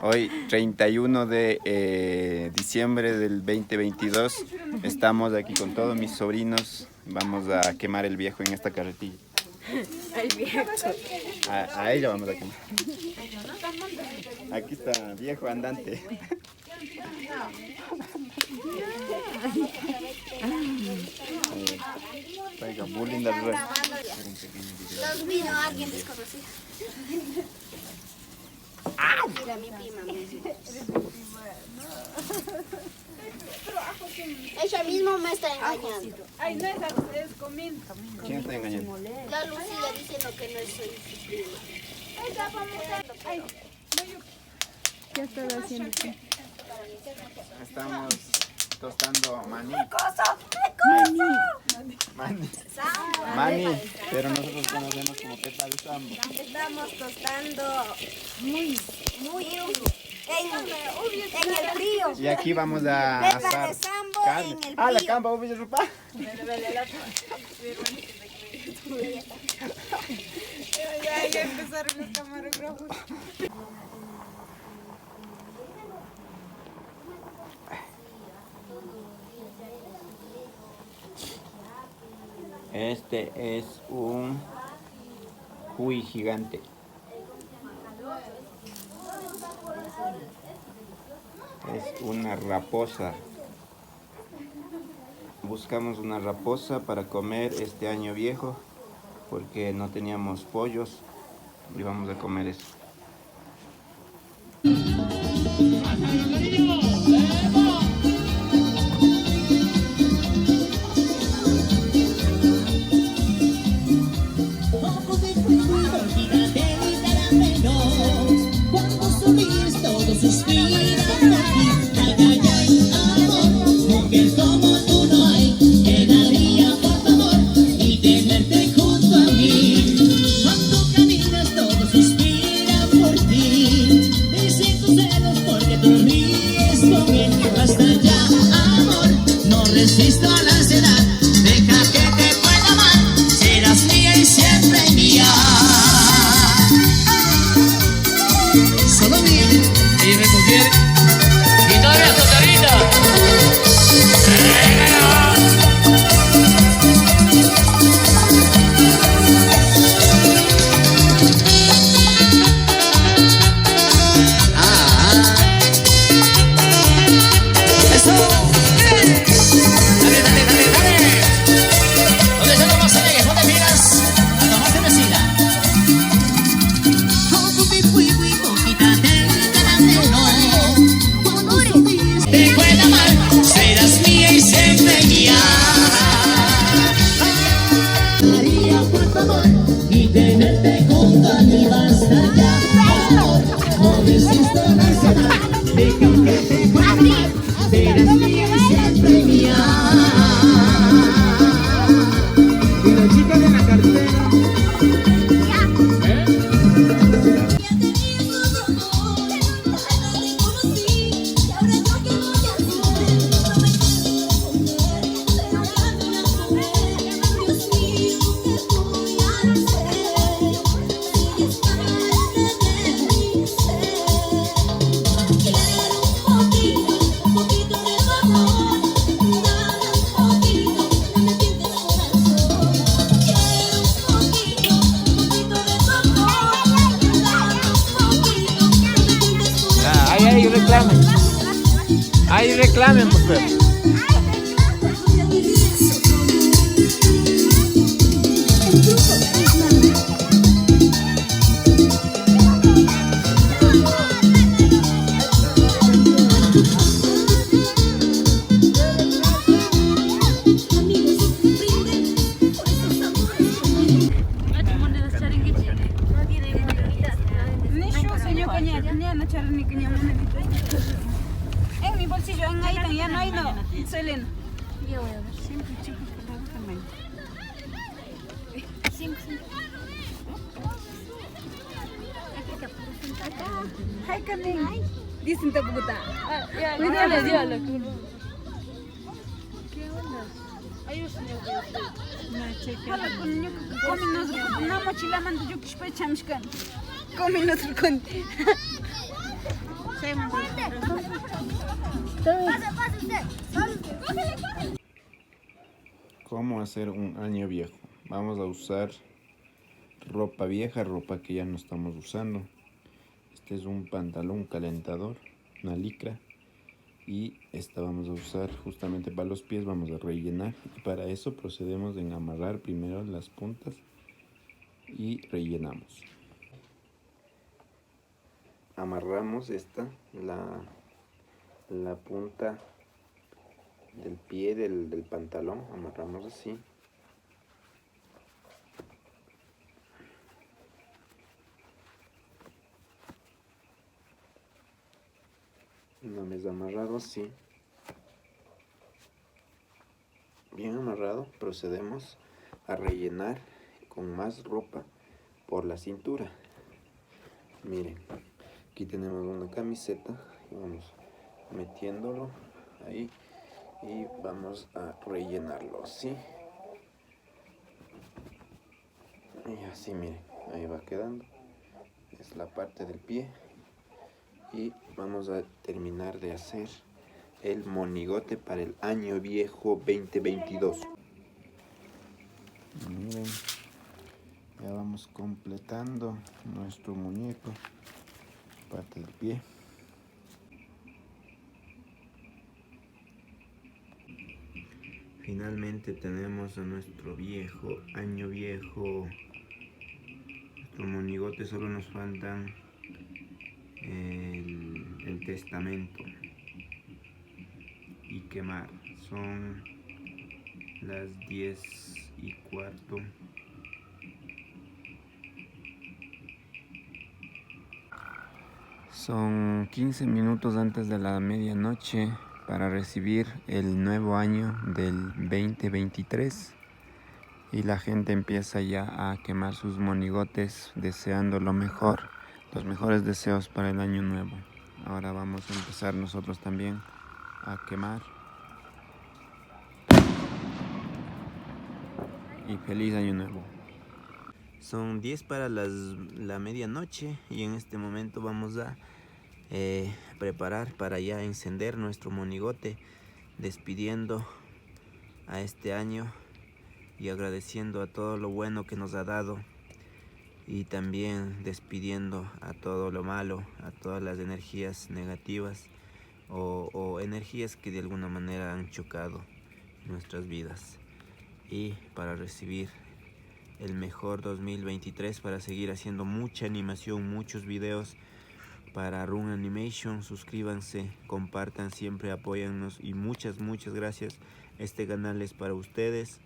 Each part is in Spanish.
Hoy 31 de diciembre del 2022 estamos aquí con todos mis sobrinos. Vamos a quemar el viejo en esta carretilla. El viejo. A ella vamos a quemar. Aquí está, viejo andante. Oiga, muy linda el rey. Los vino alguien desconocido. Mira, mi prima. Ella misma me está engañando. Ay, no es comiendo. ¿Quién está engañando? La Lucía diciendo que no soy su prima. ¿Qué estás haciendo? Estamos tostando maní. Maní, pero nosotros conocemos como pepa de sambo. Estamos tostando muy en el frío. Y aquí vamos a Pepa asar de sambo carne. en el Ah, la frío. camba, ¿ubis rupa? Ya empezaron los camarógrafos. Este es un cuy gigante. Es una raposa. Buscamos una raposa para comer este año viejo porque no teníamos pollos y vamos a comer eso. Ojos de fuego, gigante y caramelos. Cuando sonríes todos suspiran a ti. Ay, ay, ay, amor, mujer como tú no hay. Quedaría por tu amor y tenerte junto a mí. Cuando caminas todos suspiran por ti. Y siento celos porque tú ríes con él. Basta ya, amor, no resisto a la ansiedad. Deja que te pueda amar. Serás mía y siempre mía. Solo mía. Y recoger. Y todavía Sotarita. Eso. Dale, dale, dale, dale. ¿Dónde están los más alegres? ¿Dónde miras? A tomar cervecita. Ojos de fuego y boquita de caramelo. Cuando sonríes te puedo amar. Serás mía y siempre mía. Daría por tu amor y tenerte junto a mí. Basta ya, amor. No resisto la ansiedad. Deja que te pueda amar. Serás mía y siempre mía. Y la chica de la cartera. Ahí reclamen. Ahí reclamen, por favor. En mi bolsillo, en ahí, ya no hay, no. Selena. Yo voy a ver. Siempre chicos que me gustan menos. 5. Ay, Carmen. Dicen te puta. Cuídale, dígale. ¿Qué onda? Ayúsame. Hala con ñuka comi nosotros una mochila mando yo que cham. Comi nosotros con Pase usted. Solo usted. Cógele. ¿Cómo hacer un año viejo? Vamos a usar ropa vieja, ropa que ya no estamos usando. Este es un pantalón calentador, una licra. Y esta vamos a usar justamente para los pies, vamos a rellenar. Y para eso procedemos en amarrar primero las puntas y rellenamos. Amarramos la punta del pie del pantalón, amarramos así. Una vez amarrado así, bien amarrado, procedemos a rellenar con más ropa por la cintura. Miren, aquí tenemos una camiseta y vamos metiéndolo ahí y vamos a rellenarlo así. Y así, miren, ahí va quedando. Es la parte del pie. Y vamos a terminar de hacer el monigote para el año viejo 2022. Miren, ya vamos completando nuestro muñeco, parte del pie. Finalmente tenemos a nuestro viejo, año viejo, nuestro monigote. Solo nos faltan el testamento y quemar. Son las 10:15. Son 15 minutos antes de la medianoche para recibir el nuevo año del 2023 y la gente empieza ya a quemar sus monigotes deseando lo mejor, los mejores deseos para el año nuevo. Ahora vamos a empezar nosotros también a quemar. Y feliz año nuevo. Son 10 para la medianoche y en este momento vamos a preparar para ya encender nuestro monigote, despidiendo a este año y agradeciendo a todo lo bueno que nos ha dado, y también despidiendo a todo lo malo, a todas las energías negativas o energías que de alguna manera han chocado nuestras vidas, y para recibir el mejor 2023, para seguir haciendo mucha animación, muchos videos para Run Animation. Suscríbanse, compartan, siempre apóyennos y muchas gracias. Este canal es para ustedes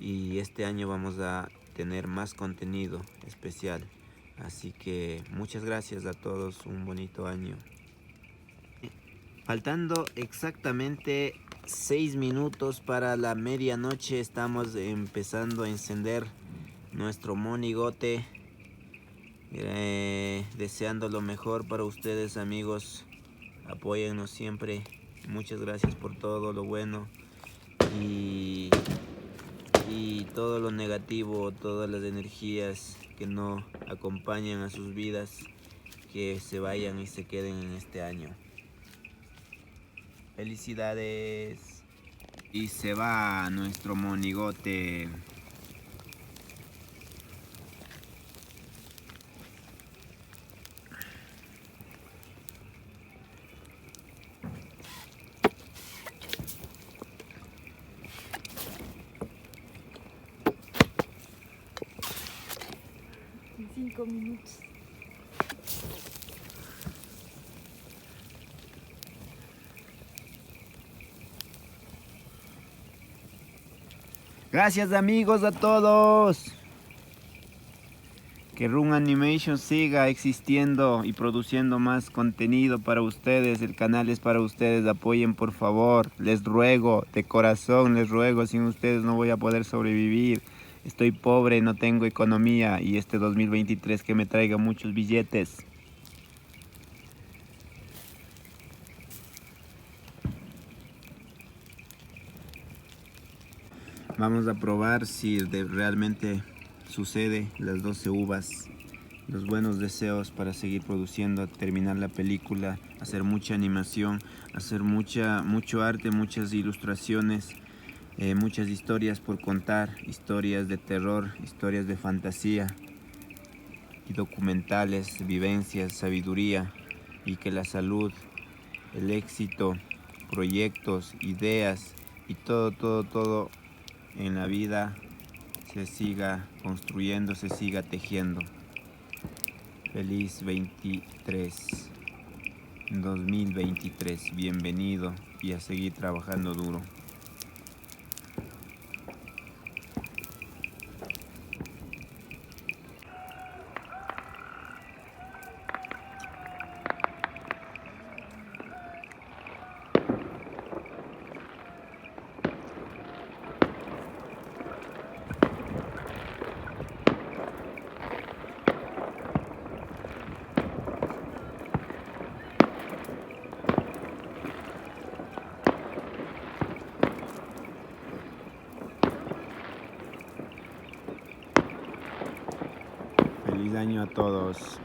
y este año vamos a tener más contenido especial, así que muchas gracias a todos, un bonito año. Faltando exactamente 6 minutos para la medianoche, estamos empezando a encender nuestro monigote, deseando lo mejor para ustedes, amigos. Apóyennos siempre, muchas gracias por todo lo bueno y todo lo negativo, todas las energías que no acompañan a sus vidas, que se vayan y se queden en este año. Felicidades. Y se va nuestro monigote. En 5 minutos. Gracias, amigos, a todos. Que Run Animation siga existiendo y produciendo más contenido para ustedes. El canal es para ustedes, apoyen por favor. Les ruego, de corazón les ruego, sin ustedes no voy a poder sobrevivir. Estoy pobre, no tengo economía y este 2023 que me traiga muchos billetes. Vamos a probar si realmente sucede las 12 uvas los buenos deseos para seguir produciendo, terminar la película, hacer mucha animación, hacer mucho arte, muchas ilustraciones, muchas historias por contar, historias de terror, historias de fantasía y documentales, vivencias, sabiduría, y que la salud, el éxito, proyectos, ideas y todo en la vida se siga construyendo, se siga tejiendo. Feliz 2023, bienvenido y a seguir trabajando duro. Feliz año a todos.